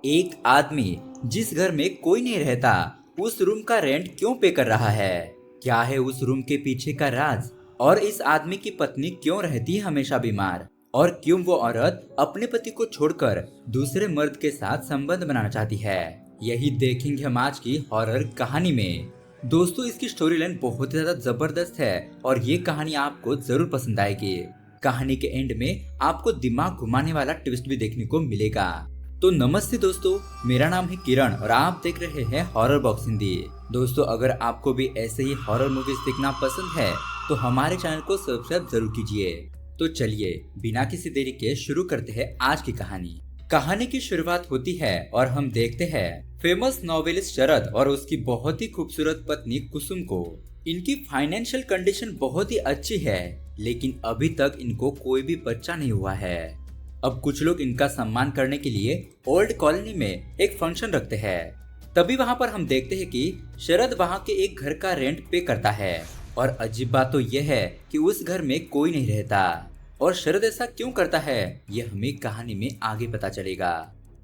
एक आदमी जिस घर में कोई नहीं रहता उस रूम का रेंट क्यों पे कर रहा है? क्या है उस रूम के पीछे का राज? और इस आदमी की पत्नी क्यों रहती है हमेशा बीमार? और क्यों वो औरत अपने पति को छोड़कर दूसरे मर्द के साथ संबंध बनाना चाहती है? यही देखेंगे हम आज की हॉरर कहानी में। दोस्तों, इसकी स्टोरी लाइन बहुत ज्यादा जबरदस्त है और ये कहानी आपको जरूर पसंद आएगी। कहानी के एंड में आपको दिमाग घुमाने वाला ट्विस्ट भी देखने को मिलेगा। तो नमस्ते दोस्तों, मेरा नाम है किरण और आप देख रहे हैं हॉरर बॉक्स हिंदी। दोस्तों, अगर आपको भी ऐसे ही हॉरर मूवीज देखना पसंद है तो हमारे चैनल को सब्सक्राइब जरूर कीजिए। तो चलिए बिना किसी देरी के शुरू करते हैं आज की कहानी। कहानी की शुरुआत होती है और हम देखते हैं फेमस नॉवेलिस्ट शरद और उसकी बहुत ही खूबसूरत पत्नी कुसुम को। इनकी फाइनेंशियल कंडीशन बहुत ही अच्छी है, लेकिन अभी तक इनको कोई भी बच्चा नहीं हुआ है। अब कुछ लोग इनका सम्मान करने के लिए ओल्ड कॉलोनी में एक फंक्शन रखते हैं। तभी वहाँ पर हम देखते हैं कि शरद वहाँ के एक घर का रेंट पे करता है और अजीब बात तो यह है कि उस घर में कोई नहीं रहता। और शरद ऐसा क्यों करता है ये हमें कहानी में आगे पता चलेगा।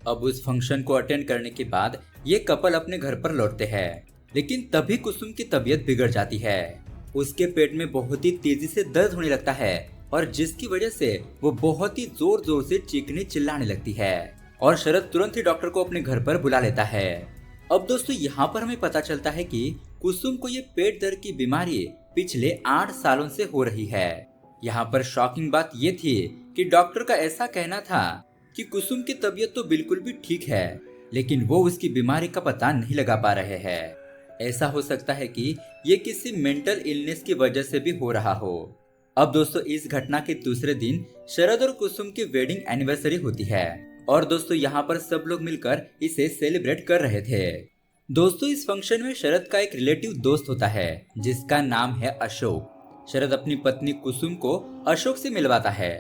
अब उस फंक्शन को अटेंड करने के बाद ये कपल अपने घर पर लौटते हैं, लेकिन तभी कुसुम की तबीयत बिगड़ जाती है। उसके पेट में बहुत ही तेजी से दर्द होने लगता है और जिसकी वजह से वो बहुत ही जोर जोर से चीखने चिल्लाने लगती है और शरद तुरंत ही डॉक्टर को अपने घर पर बुला लेता है। अब दोस्तों, यहाँ पर हमें पता चलता है कि कुसुम को ये पेट दर्द की बीमारी पिछले 8 सालों से हो रही है। यहाँ पर शॉकिंग बात ये थी कि डॉक्टर का ऐसा कहना था कि कुसुम की तबीयत तो बिल्कुल भी ठीक है, लेकिन वो उसकी बीमारी का पता नहीं लगा पा रहे हैं। ऐसा हो सकता है कि ये किसी मेंटल इलनेस की वजह से भी हो रहा हो। अब दोस्तों, इस घटना के दूसरे दिन शरद और कुसुम की वेडिंग एनिवर्सरी होती है और दोस्तों यहाँ पर सब लोग मिलकर इसे सेलिब्रेट कर रहे थे। दोस्तों, इस फंक्शन में शरद का एक रिलेटिव दोस्त होता है जिसका नाम है अशोक। शरद अपनी पत्नी कुसुम को अशोक से मिलवाता है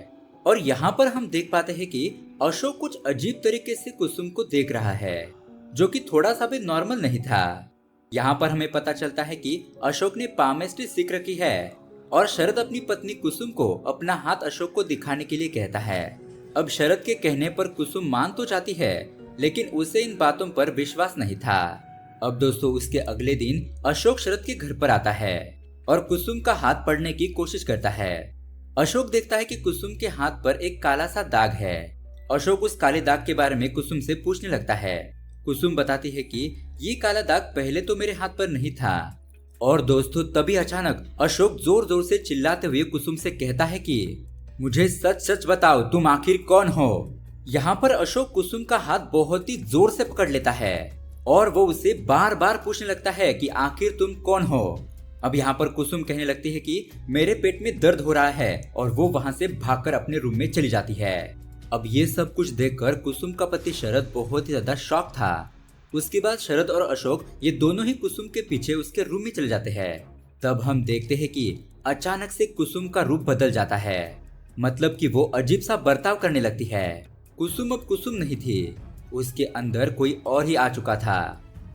और यहाँ पर हम देख पाते हैं कि अशोक कुछ अजीब तरीके से कुसुम को देख रहा है, जो कि थोड़ा सा भी नॉर्मल नहीं था। यहाँ पर हमें पता चलता है कि अशोक ने पामेस्ट्री सीख रखी है और शरद अपनी पत्नी कुसुम को अपना हाथ अशोक को दिखाने के लिए कहता है। अब शरद के कहने पर कुसुम मान तो जाती है, लेकिन उसे इन बातों पर विश्वास नहीं था। अब दोस्तों, उसके अगले दिन अशोक शरद के घर पर आता है और कुसुम का हाथ पढ़ने की कोशिश करता है। अशोक देखता है कि कुसुम के हाथ पर एक काला सा दाग है। अशोक उस काले दाग के बारे में कुसुम से पूछने लगता है। कुसुम बताती है कि ये काला दाग पहले तो मेरे हाथ पर नहीं था। और दोस्तों, तभी अचानक अशोक जोर जोर से चिल्लाते हुए कुसुम से कहता है कि मुझे सच सच बताओ, तुम आखिर कौन हो? यहाँ पर अशोक कुसुम का हाथ बहुत ही जोर से पकड़ लेता है और वो उसे बार बार पूछने लगता है कि आखिर तुम कौन हो? अब यहाँ पर कुसुम कहने लगती है कि मेरे पेट में दर्द हो रहा है और वो वहाँ से भागकर अपने रूम में चली जाती है। अब ये सब कुछ देखकर कुसुम का पति शरद बहुत ही ज्यादा शॉक था। उसके बाद शरद और अशोक ये दोनों ही कुसुम के पीछे उसके रूम में चले जाते हैं। तब हम देखते हैं कि अचानक से कुसुम का रूप बदल जाता है, मतलब कि वो अजीब सा बर्ताव करने लगती है। कुसुम अब कुसुम नहीं थी, उसके अंदर कोई और ही आ चुका था।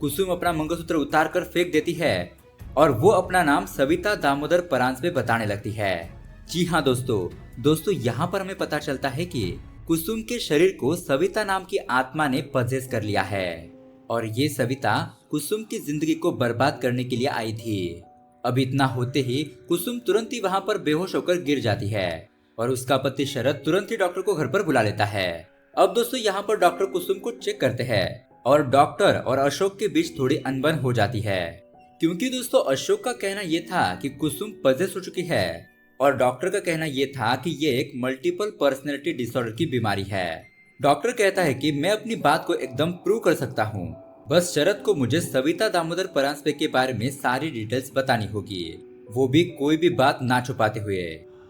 कुसुम अपना मंगलसूत्र उतार कर फेंक देती है और वो अपना नाम सविता दामोदर परांजपे बताने लगती है। जी हाँ दोस्तों, यहाँ पर हमें पता चलता है कि कुसुम के शरीर को सविता नाम की आत्मा ने पजेस कर लिया है और ये सविता कुसुम की जिंदगी को बर्बाद करने के लिए आई थी। अब इतना होते ही कुसुम तुरंत ही वहाँ पर बेहोश होकर गिर जाती है और उसका पति शरद तुरंत ही डॉक्टर को घर पर बुला लेता है। अब दोस्तों, यहाँ पर डॉक्टर कुसुम को चेक करते हैं और डॉक्टर और अशोक के बीच थोड़ी अनबन हो जाती है, क्योंकि दोस्तों अशोक का कहना ये था कि कुसुम पजेस हो चुकी है और डॉक्टर का कहना ये था कि ये एक मल्टीपल पर्सनैलिटी डिसऑर्डर की बीमारी है। डॉक्टर कहता है कि मैं अपनी बात को एकदम प्रूव कर सकता हूँ, बस शरद को मुझे सविता दामोदर परांजपे के बारे में सारी डिटेल्स बतानी होगी, वो भी कोई भी बात ना छुपाते हुए,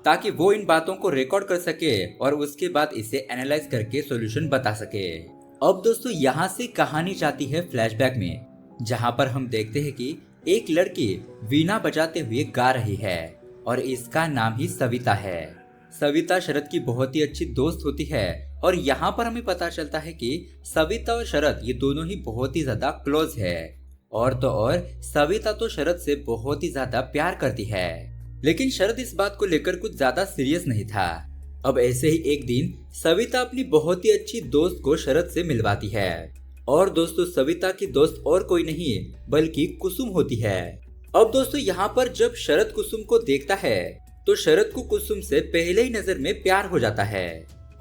ताकि वो इन बातों को रिकॉर्ड कर सके और उसके बाद इसे एनालाइज करके सॉल्यूशन बता सके। अब दोस्तों, यहाँ से कहानी जाती है फ्लैशबैक में, जहाँ पर हम देखते हैं कि एक लड़की वीणा बजाते हुए गा रही है और इसका नाम ही सविता है। सविता शरद की बहुत ही अच्छी दोस्त होती है और यहाँ पर हमें पता चलता है कि सविता और शरद ये दोनों ही बहुत ही ज्यादा क्लोज है। और तो और सविता तो शरद से बहुत ही ज्यादा प्यार करती है, लेकिन शरद इस बात को लेकर कुछ ज्यादा सीरियस नहीं था। अब ऐसे ही एक दिन सविता अपनी बहुत ही अच्छी दोस्त को शरद से मिलवाती है और दोस्तों सविता की दोस्त और कोई नहीं बल्कि कुसुम होती है। अब दोस्तों यहाँ पर जब शरद कुसुम को देखता है तो शरद को कुसुम से पहले ही नजर में प्यार हो जाता है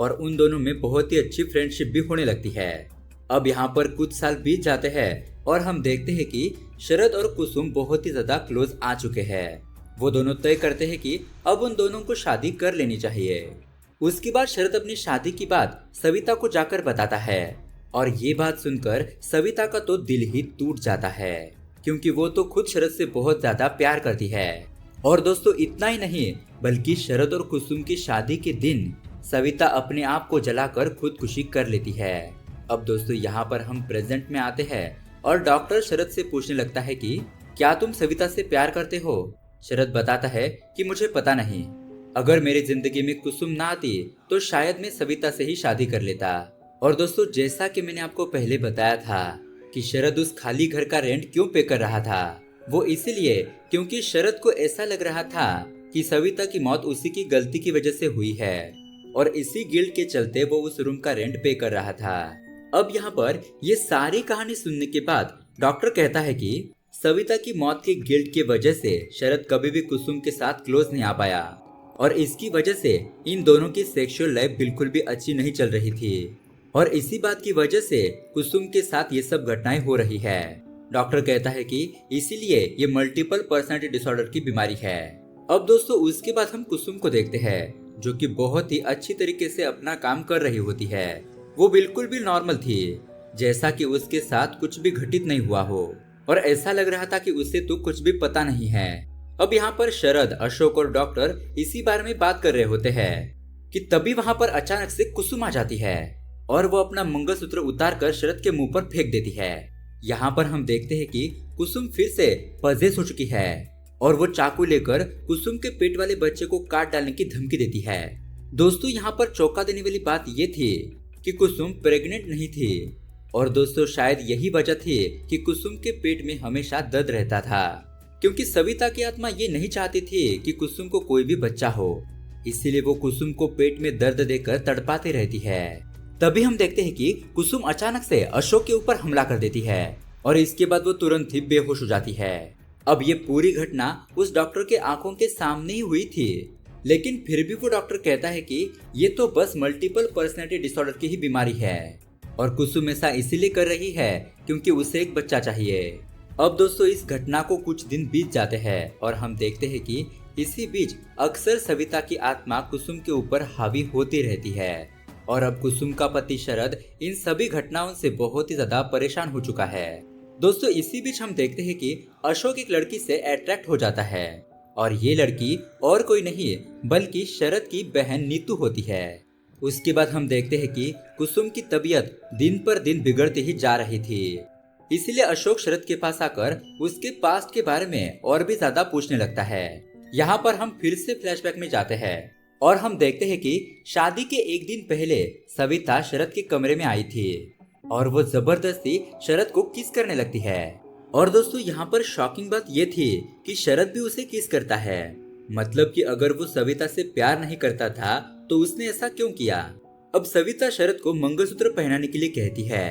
और उन दोनों में बहुत ही अच्छी फ्रेंडशिप भी होने लगती है। अब यहाँ पर कुछ साल बीत जाते हैं और हम देखते हैं कि शरद और कुसुम बहुत ही ज्यादा क्लोज आ चुके हैं। वो दोनों तय करते हैं कि अब उन दोनों को शादी कर लेनी चाहिए। उसके बाद शरद अपनी शादी की बात सविता को जाकर बताता है और ये बात सुनकर सविता का तो दिल ही टूट जाता है, क्योंकि वो तो खुद शरद से बहुत ज्यादा प्यार करती है। और दोस्तों इतना ही नहीं बल्कि शरद और कुसुम की शादी के दिन सविता अपने आप को जलाकर खुदकुशी कर लेती है। अब दोस्तों यहाँ पर हम प्रेजेंट में आते हैं और डॉक्टर शरद से पूछने लगता है कि क्या तुम सविता से प्यार करते हो। शरद बताता है कि मुझे पता नहीं, अगर मेरी जिंदगी में कुसुम ना आती तो शायद मैं सविता से ही शादी कर लेता। और दोस्तों जैसा कि मैंने आपको पहले बताया था कि शरद उस खाली घर का रेंट क्यों पे कर रहा था, वो इसीलिए क्योंकि शरद को ऐसा लग रहा था कि सविता की मौत उसी की गलती की वजह से हुई है और इसी गिल्ट के चलते वो उस रूम का रेंट पे कर रहा था। अब यहाँ पर ये सारी कहानी सुनने के बाद डॉक्टर कहता है कि सविता की मौत के गिल्ट की वजह से शरद कभी भी कुसुम के साथ क्लोज नहीं आ पाया और इसकी वजह से इन दोनों की सेक्सुअल लाइफ बिल्कुल भी अच्छी नहीं चल रही थी और इसी बात की वजह से कुसुम के साथ ये सब घटनाएं हो रही है। डॉक्टर कहता है कि इसीलिए ये मल्टीपल पर्सनालिटी डिसऑर्डर की बीमारी है। अब दोस्तों उसके बाद हम कुसुम को देखते हैं जो कि बहुत ही अच्छी तरीके से अपना काम कर रही होती है। वो बिल्कुल भी नॉर्मल थी, जैसा कि उसके साथ कुछ भी घटित नहीं हुआ हो और ऐसा लग रहा था कि उसे तो कुछ भी पता नहीं है। अब यहाँ पर शरद, अशोक और डॉक्टर इसी बारे में बात कर रहे होते हैं कि तभी वहाँ पर अचानक से कुसुम आ जाती है और वो अपना मंगलसूत्र उतार कर शरद के मुंह पर फेंक देती है। यहाँ पर हम देखते हैं कि कुसुम फिर से पजेस हो चुकी है और वो चाकू लेकर कुसुम के पेट वाले बच्चे को काट डालने की धमकी देती है। दोस्तों यहाँ पर चौंका देने वाली बात ये थी कि कुसुम प्रेग्नेंट नहीं थी और दोस्तों शायद यही वजह थी कि कुसुम के पेट में हमेशा दर्द रहता था, क्योंकि सविता की आत्मा ये नहीं चाहती थी कि कुसुम को कोई भी बच्चा हो, इसीलिए वो कुसुम को पेट में दर्द देकर तड़पाती रहती है। तभी हम देखते हैं कि कुसुम अचानक से अशोक के ऊपर हमला कर देती है और इसके बाद वो तुरंत ही बेहोश हो जाती है। अब ये पूरी घटना उस डॉक्टर के आंखों के सामने ही हुई थी, लेकिन फिर भी वो डॉक्टर कहता है कि ये तो बस मल्टीपल पर्सनैलिटी डिसऑर्डर की ही बीमारी है और कुसुम ऐसा इसीलिए कर रही है क्योंकि उसे एक बच्चा चाहिए। अब दोस्तों इस घटना को कुछ दिन बीत जाते हैं और हम देखते हैं कि इसी बीच अक्सर सविता की आत्मा कुसुम के ऊपर हावी होती रहती है और अब कुसुम का पति शरद इन सभी घटनाओं से बहुत ही ज्यादा परेशान हो चुका है। दोस्तों इसी बीच हम देखते हैं कि अशोक एक लड़की से अट्रैक्ट हो जाता है और ये लड़की और कोई नहीं बल्कि शरद की बहन नीतू होती है। उसके बाद हम देखते हैं कि कुसुम की तबीयत दिन पर दिन बिगड़ती ही जा रही थी, इसलिए अशोक शरद के पास आकर उसके पास्ट के बारे में और भी ज्यादा पूछने लगता है। यहाँ पर हम फिर से फ्लैशबैक में जाते हैं और हम देखते हैं कि शादी के एक दिन पहले सविता शरद के कमरे में आई थी और वो जबरदस्ती शरद को किस करने लगती है। और दोस्तों यहाँ पर शॉकिंग बात ये थी कि शरद भी उसे किस करता है, मतलब कि अगर वो सविता से प्यार नहीं करता था तो उसने ऐसा क्यों किया। अब सविता शरद को मंगलसूत्र पहनाने के लिए कहती है,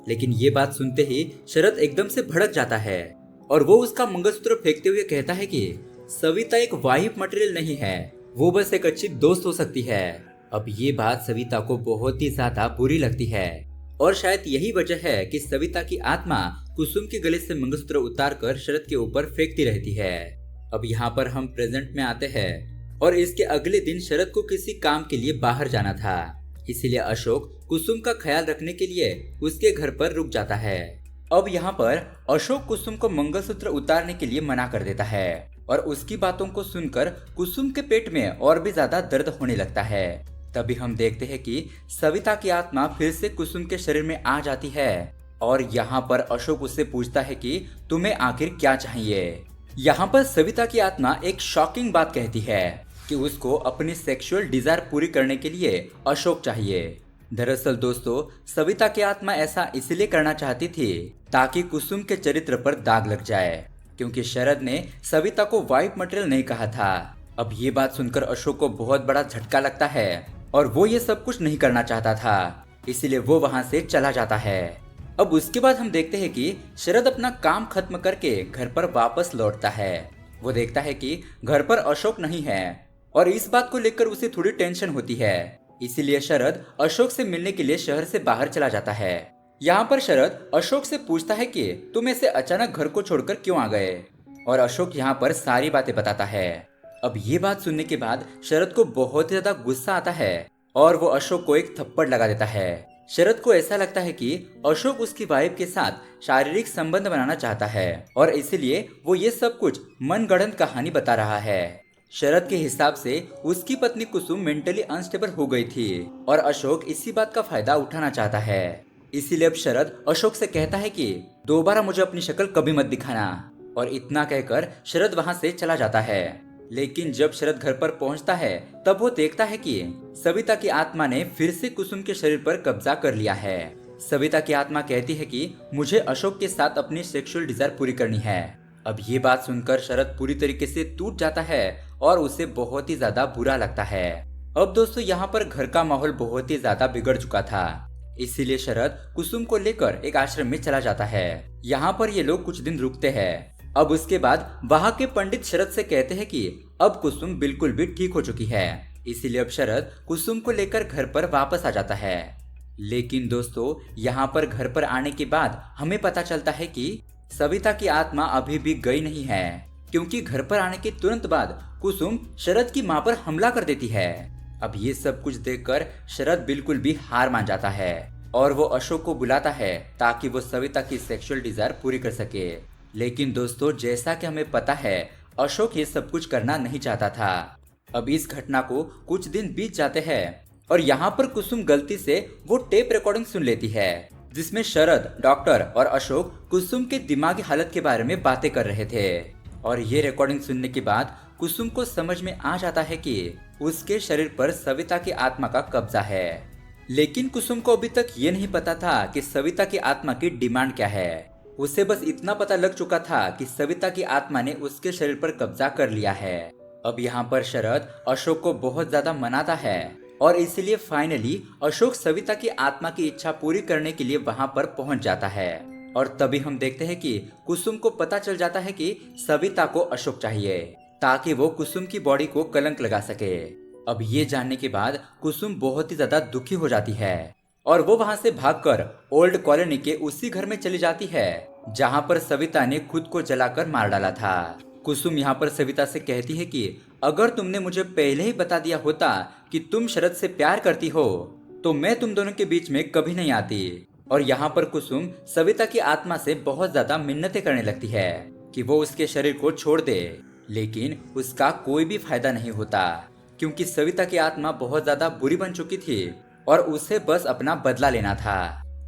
लेकिन ये बात सुनते ही शरद एकदम से भड़क जाता है और वो उसका मंगलसूत्र फेंकते हुए कहता है कि सविता एक वाइफ मटेरियल नहीं है, वो बस एक अच्छी दोस्त हो सकती है। अब ये बात सविता को बहुत ही ज्यादा बुरी लगती है और शायद यही वजह है कि सविता की आत्मा कुसुम के गले से मंगलसूत्र उतार कर शरद के ऊपर फेंकती रहती है। अब यहाँ पर हम प्रेजेंट में आते हैं और इसके अगले दिन शरद को किसी काम के लिए बाहर जाना था, इसीलिए अशोक कुसुम का ख्याल रखने के लिए उसके घर पर रुक जाता है। अब यहाँ पर अशोक कुसुम को मंगलसूत्र उतारने के लिए मना कर देता है और उसकी बातों को सुनकर कुसुम के पेट में और भी ज्यादा दर्द होने लगता है। तभी हम देखते हैं कि सविता की आत्मा फिर से कुसुम के शरीर में आ जाती है और यहाँ पर अशोक उससे पूछता है कि तुम्हें आखिर क्या चाहिए। यहाँ पर सविता की आत्मा एक शॉकिंग बात कहती है कि उसको अपनी सेक्सुअल डिजायर पूरी करने के लिए अशोक चाहिए। दरअसल दोस्तों सविता की आत्मा ऐसा इसलिए करना चाहती थी ताकि कुसुम के चरित्र पर दाग लग जाए, क्योंकि शरद ने सविता को वाइफ मटेरियल नहीं कहा था। अब ये बात सुनकर अशोक को बहुत बड़ा झटका लगता है और वो ये सब कुछ नहीं करना चाहता था, इसीलिए वो वहाँ से चला जाता है। अब उसके बाद हम देखते हैं कि शरद अपना काम खत्म करके घर पर वापस लौटता है। वो देखता है कि घर पर अशोक नहीं है और इस बात को लेकर उसे थोड़ी टेंशन होती है। इसीलिए शरद अशोक से मिलने के लिए शहर से बाहर चला जाता है। यहाँ पर शरद अशोक से पूछता है कि तुम ऐसे अचानक घर को छोड़कर क्यों आ गए, और अशोक यहाँ पर सारी बातें बताता है। अब ये बात सुनने के बाद शरद को बहुत ज्यादा गुस्सा आता है और वो अशोक को एक थप्पड़ लगा देता है। शरद को ऐसा लगता है कि अशोक उसकी वाइफ के साथ शारीरिक संबंध बनाना चाहता है और इसलिए वो ये सब कुछ मनगढ़ंत कहानी बता रहा है। शरद के हिसाब से उसकी पत्नी कुसुम मेंटली अनस्टेबल हो गई थी और अशोक इसी बात का फायदा उठाना चाहता है। इसीलिए अब शरद अशोक से कहता है कि दोबारा मुझे अपनी शक्ल कभी मत दिखाना, और इतना कहकर शरद वहां से चला जाता है। लेकिन जब शरद घर पर पहुंचता है तब वो देखता है कि सविता की आत्मा ने फिर से कुसुम के शरीर पर कब्जा कर लिया है। सविता की आत्मा कहती है कि मुझे अशोक के साथ अपनी सेक्सुअल डिजायर पूरी करनी है। अब ये बात सुनकर शरद पूरी तरीके से टूट जाता है और उसे बहुत ही ज्यादा बुरा लगता है। अब दोस्तों यहाँ पर घर का माहौल बहुत ही ज्यादा बिगड़ चुका था, इसीलिए शरद कुसुम को लेकर एक आश्रम में चला जाता है। यहाँ पर ये लोग कुछ दिन रुकते हैं। अब उसके बाद वहाँ के पंडित शरद से कहते हैं कि अब कुसुम बिल्कुल भी ठीक हो चुकी है, इसीलिए अब शरद कुसुम को लेकर घर पर वापस आ जाता है। लेकिन दोस्तों यहाँ पर घर पर आने के बाद हमें पता चलता है कि सविता की आत्मा अभी भी गई नहीं है, क्योंकि घर पर आने के तुरंत बाद कुसुम शरद की माँ पर हमला कर देती है। अब ये सब कुछ देखकर शरद बिल्कुल भी हार मान जाता है और वो अशोक को बुलाता है ताकि वो सविता की सेक्सुअल डिजायर पूरी कर सके। लेकिन दोस्तों जैसा कि हमें पता है अशोक ये सब कुछ करना नहीं चाहता था। अब इस घटना को कुछ दिन बीत जाते हैं और यहाँ पर कुसुम गलती से वो टेप रिकॉर्डिंग सुन लेती है जिसमें शरद, डॉक्टर और अशोक कुसुम के दिमागी हालत के बारे में बातें कर रहे थे। और ये रिकॉर्डिंग सुनने के बाद कुसुम को समझ में आ जाता है कि उसके शरीर पर सविता की आत्मा का कब्जा है। लेकिन कुसुम को अभी तक ये नहीं पता था कि सविता की आत्मा की डिमांड क्या है। उसे बस इतना पता लग चुका था कि सविता की आत्मा ने उसके शरीर पर कब्जा कर लिया है। अब यहाँ पर शरद अशोक को बहुत ज्यादा मनाता है और इसलिए फाइनली अशोक सविता की आत्मा की इच्छा पूरी करने के लिए वहाँ पर पहुँच जाता है। और तभी हम देखते हैं कि कुसुम को पता चल जाता है कि सविता को अशोक चाहिए ताकि वो कुसुम की बॉडी को कलंक लगा सके। अब ये जानने के बाद कुसुम बहुत ही ज्यादा दुखी हो जाती है और वो वहाँ से भागकर ओल्ड कॉलोनी के उसी घर में चली जाती है जहाँ पर सविता ने खुद को जलाकर मार डाला था। कुसुम यहाँ पर सविता से कहती है कि अगर तुमने मुझे पहले ही बता दिया होता कि तुम शरद से प्यार करती हो तो मैं तुम दोनों के बीच में कभी नहीं आती। और यहाँ पर कुसुम सविता की आत्मा से बहुत ज्यादा मिन्नतें करने लगती है कि वो उसके शरीर को छोड़ दे, लेकिन उसका कोई भी फायदा नहीं होता क्योंकि सविता की आत्मा बहुत ज्यादा बुरी बन चुकी थी और उसे बस अपना बदला लेना था।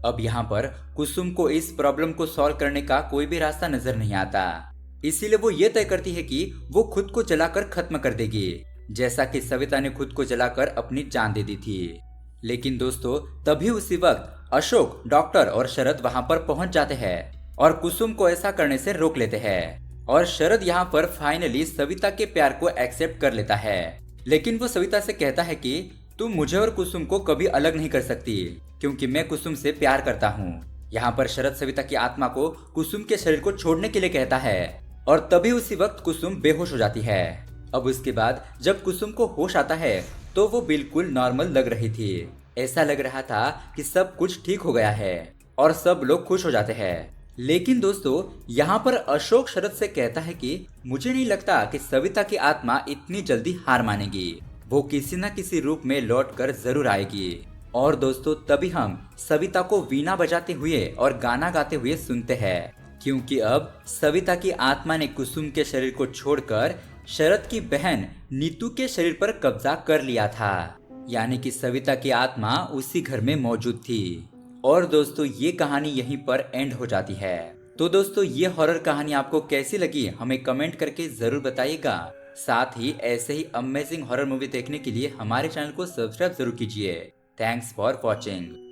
अब यहाँ पर कुसुम को इस प्रॉब्लम को सॉल्व करने का कोई भी रास्ता नजर नहीं आता, इसीलिए वो ये तय करती है कि वो खुद को जलाकर खत्म कर देगी, जैसा कि सविता ने खुद को जलाकर अपनी जान दे दी थी। लेकिन दोस्तों तभी उसी वक्त अशोक, डॉक्टर और शरद वहां पर पहुंच जाते हैं और कुसुम को ऐसा करने से रोक लेते हैं। और शरद यहाँ पर फाइनली सविता के प्यार को एक्सेप्ट कर लेता है, लेकिन वो सविता से कहता है कि तुम मुझे और कुसुम को कभी अलग नहीं कर सकती क्योंकि मैं कुसुम से प्यार करता हूँ। यहाँ पर शरद सविता की आत्मा को कुसुम के शरीर को छोड़ने के लिए कहता है और तभी उसी वक्त कुसुम बेहोश हो जाती है। अब उसके बाद जब कुसुम को होश आता है तो वो बिल्कुल नॉर्मल लग रही थी। ऐसा लग रहा था कि सब कुछ ठीक हो गया है और सब लोग खुश हो जाते हैं। लेकिन दोस्तों यहाँ पर अशोक शरद से कहता है कि मुझे नहीं लगता कि सविता की आत्मा इतनी जल्दी हार मानेगी, वो किसी न किसी रूप में लौट कर जरूर आएगी। और दोस्तों तभी हम सविता को वीणा बजाते हुए और गाना गाते हुए सुनते हैं, क्योंकि अब सविता की आत्मा ने कुसुम के शरीर को छोड़कर शरद की बहन नीतू के शरीर पर कब्जा कर लिया था, यानी कि सविता की आत्मा उसी घर में मौजूद थी। और दोस्तों ये कहानी यहीं पर एंड हो जाती है। तो दोस्तों ये हॉरर कहानी आपको कैसी लगी हमें कमेंट करके जरूर बताइएगा। साथ ही ऐसे ही अमेजिंग हॉरर मूवी देखने के लिए हमारे चैनल को सब्सक्राइब जरूर कीजिए। Thanks for watching.